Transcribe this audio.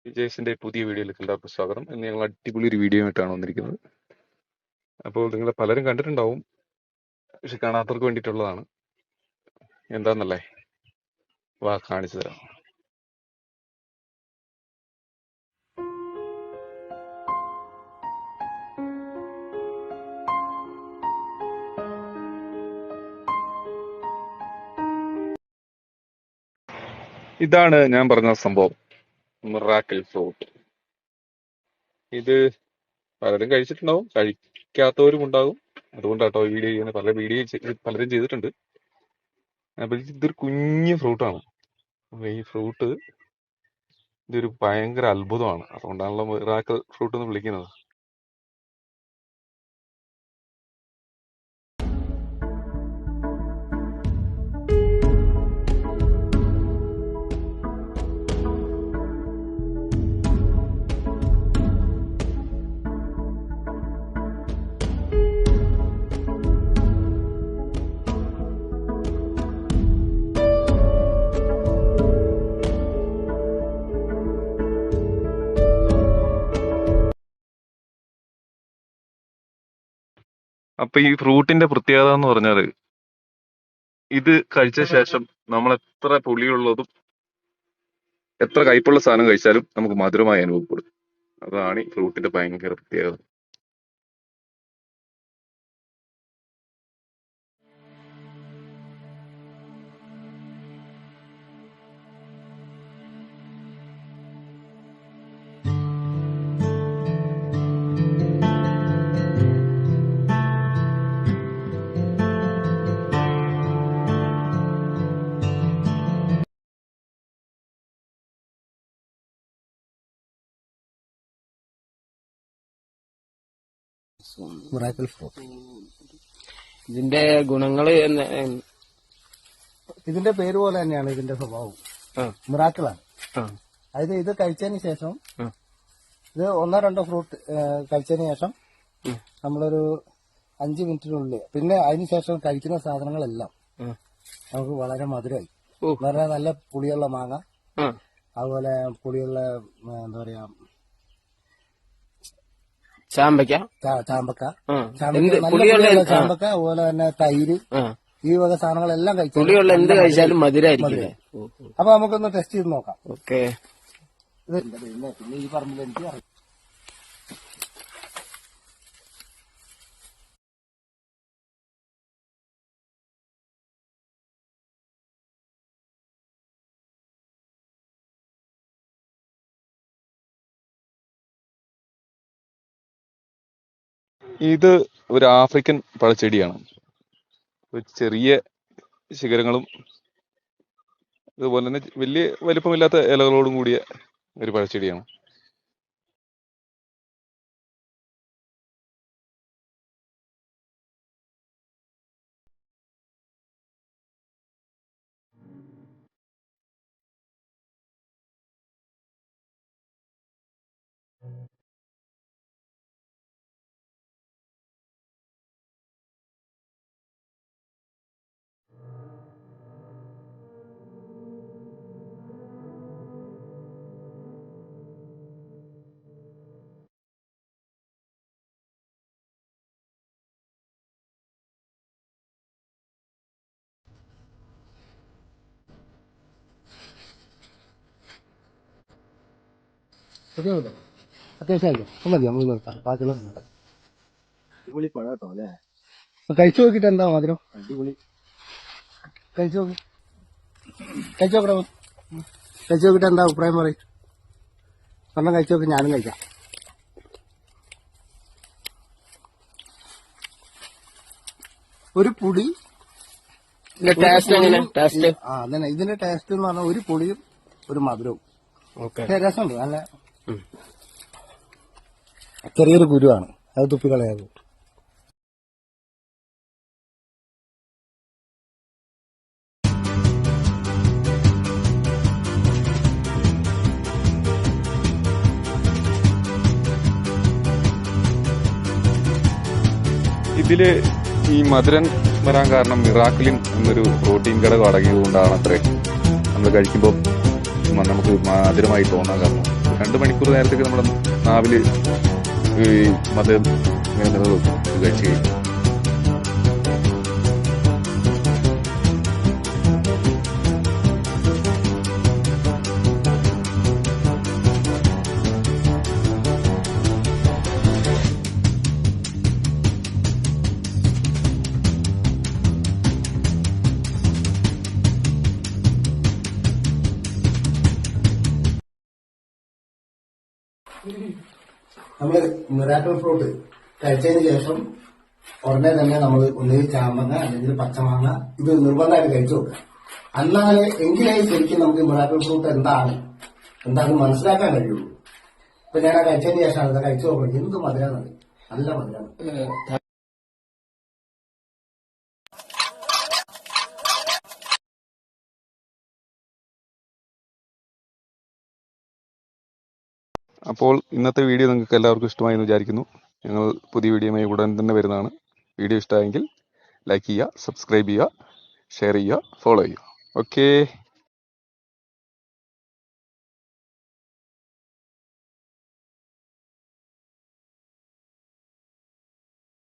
വിജേഷിന്റെ പുതിയ വീഡിയോയിലേക്ക് എല്ലാവർക്കും സ്വാഗതം. ഇന്ന് ഞങ്ങൾ അടിപൊളി ഒരു വീഡിയോ ആയിട്ടാണ് വന്നിരിക്കുന്നത്. അപ്പോൾ നിങ്ങൾ പലരും കണ്ടിട്ടുണ്ടാവും, പക്ഷെ കാണാത്തവർക്ക് വേണ്ടിയിട്ടുള്ളതാണ്. എന്താന്നല്ലേ, വാ കാണിച്ചു തരാം. ഇതാണ് ഞാൻ പറഞ്ഞ സംഭവം, മിറാക്കിൾ ഫ്രൂട്ട്. ഇത് പലരും കഴിച്ചിട്ടുണ്ടാവും, കഴിക്കാത്തവരും ഉണ്ടാകും. അതുകൊണ്ടാട്ടോ വീഡിയോ ചെയ്യുന്നത്. പലരും ചെയ്തിട്ടുണ്ട്. അപ്പൊ ഇതൊരു കുഞ്ഞു ഫ്രൂട്ടാണ്. അപ്പൊ ഈ ഫ്രൂട്ട് ഇതൊരു ഭയങ്കര അത്ഭുതമാണ്. അതുകൊണ്ടാണല്ലോ മിറാക്കിൾ ഫ്രൂട്ട് എന്ന് വിളിക്കുന്നത്. അപ്പൊ ഈ ഫ്രൂട്ടിന്റെ പ്രത്യേകത എന്ന് പറഞ്ഞാല്, ഇത് കഴിച്ച ശേഷം നമ്മൾ എത്ര പുളിയുള്ളതും എത്ര കയ്പുള്ള സാധനം കഴിച്ചാലും നമുക്ക് മധുരമായി അനുഭവപ്പെടും. അതാണ് ഈ ഫ്രൂട്ടിന്റെ ഭയങ്കര പ്രത്യേകത. Miracle fruit. ഇതിന്റെ ഗുണങ്ങള് ഇതിന്റെ പേര് പോലെ തന്നെയാണ് ഇതിന്റെ സ്വഭാവം. മിറാക്കിളാണ്. അതായത് ഇത് കഴിച്ചതിന് ശേഷം, ഇത് 1-2 ഫ്രൂട്ട് കഴിച്ചതിന് ശേഷം നമ്മളൊരു 5 മിനിറ്റിനുള്ളിൽ, പിന്നെ അതിനുശേഷം കഴിക്കുന്ന സാധനങ്ങളെല്ലാം നമുക്ക് വളരെ മധുരമായി. വളരെ നല്ല പുളിയുള്ള മാങ്ങ, അതുപോലെ പുളിയുള്ള എന്താ പറയാ ചാമ്പക്ക, ചാമ്പക്ക, ചാമ്പക്ക, അതുപോലെ തന്നെ തൈര്, ഈ വക സാധനങ്ങളെല്ലാം കഴിച്ചു. പുളിയുള്ള എന്ത് കഴിച്ചാലും മധുരമായിരിക്കും. അപ്പൊ നമുക്കൊന്ന് ടെസ്റ്റ് ചെയ്ത് നോക്കാം. ഓക്കെ. പിന്നെ ഈ പറഞ്ഞില്ല, എനിക്ക് അറിയാം. ഇത് ഒരു ആഫ്രിക്കൻ പഴച്ചെടിയാണ്. ചെറിയ ശിഖരങ്ങളും അതുപോലെ തന്നെ വലിയ വലിപ്പമില്ലാത്ത ഇലകളോടും കൂടിയ ഒരു പഴച്ചെടിയാണ്. അത്യാവശ്യം മതി, നമ്മൾ നിർത്താം. ബാക്കിയുള്ള അടിപൊളി പഴം കേട്ടോ അല്ലേ? കഴിച്ചു നോക്കിട്ട് എന്താ മധുരം? അടിപൊളി. കഴിച്ചു നോക്കി, കഴിച്ചു നോക്കണോ? കഴിച്ചു നോക്കിട്ട് എന്താ അഭിപ്രായം പറയും? ഒരെണ്ണം കഴിച്ചു നോക്കി, ഞാനും കഴിക്കാം. ഒരു പുളി, ടേസ്റ്റ് എങ്ങനെ? ടേസ്റ്റ് അതന്നെ ഇതിന്റെ ടേസ്റ്റ് എന്ന് പറഞ്ഞാൽ ഒരു പുളിയും ഒരു മധുരവും. രസമുണ്ട്. നല്ല ചെറിയൊരു കുരുവാണ്, അത് തുപ്പിക്കളയാകും. ഇതില് ഈ മധുരം വരാൻ കാരണം മിറാക്കിളിൻ എന്നൊരു പ്രോട്ടീൻ ഘടകം അടങ്ങിയതുകൊണ്ടാണ് അത്രേ. നമ്മൾ കഴിക്കുമ്പോൾ നമുക്ക് മധുരമായി തോന്നാൻ കാരണം 2 മണിക്കൂർ നേരത്തേക്ക് നമ്മുടെ നാവില് ഈ മധുരം ഇങ്ങനെ നിലനിൽക്കും ഇത് കഴിച്ച് കഴിയും. നമ്മള് മിറാക്കിൾ ഫ്രൂട്ട് കഴിച്ചതിന് ശേഷം ഉടനെ തന്നെ നമ്മൾ ഒന്നുകിൽ ചാമ്പങ്ങ അല്ലെങ്കിൽ പച്ചമാങ്ങ ഇത് നിർബന്ധമായിട്ട് കഴിച്ചു കൊടുക്കുക. എന്നാലേ എങ്കിലേ ശരിക്കും നമുക്ക് മിറാക്കിൾ ഫ്രൂട്ട് എന്താണ് മനസ്സിലാക്കാൻ കഴിയുള്ളൂ. ഇപ്പൊ ഞാൻ ആ കഴിച്ചതിന് ശേഷമാണ് ഇത് കഴിച്ചു നോക്കുന്നത്. എന്ത് മധുരമാണ്, നല്ല മധുരമാണ്. അപ്പോൾ ഇന്നത്തെ വീഡിയോ നിങ്ങൾക്ക് എല്ലാവർക്കും ഇഷ്ടമായി എന്ന് വിചാരിക്കുന്നു. ഞങ്ങൾ പുതിയ വീഡിയോയുമായി ഉടൻ തന്നെ വരുന്നതാണ്. വീഡിയോ ഇഷ്ടമായെങ്കിൽ ലൈക്ക് ചെയ്യുക, സബ്സ്ക്രൈബ് ചെയ്യുക, ഷെയർ ചെയ്യുക, ഫോളോ ചെയ്യുക. ഓക്കേ.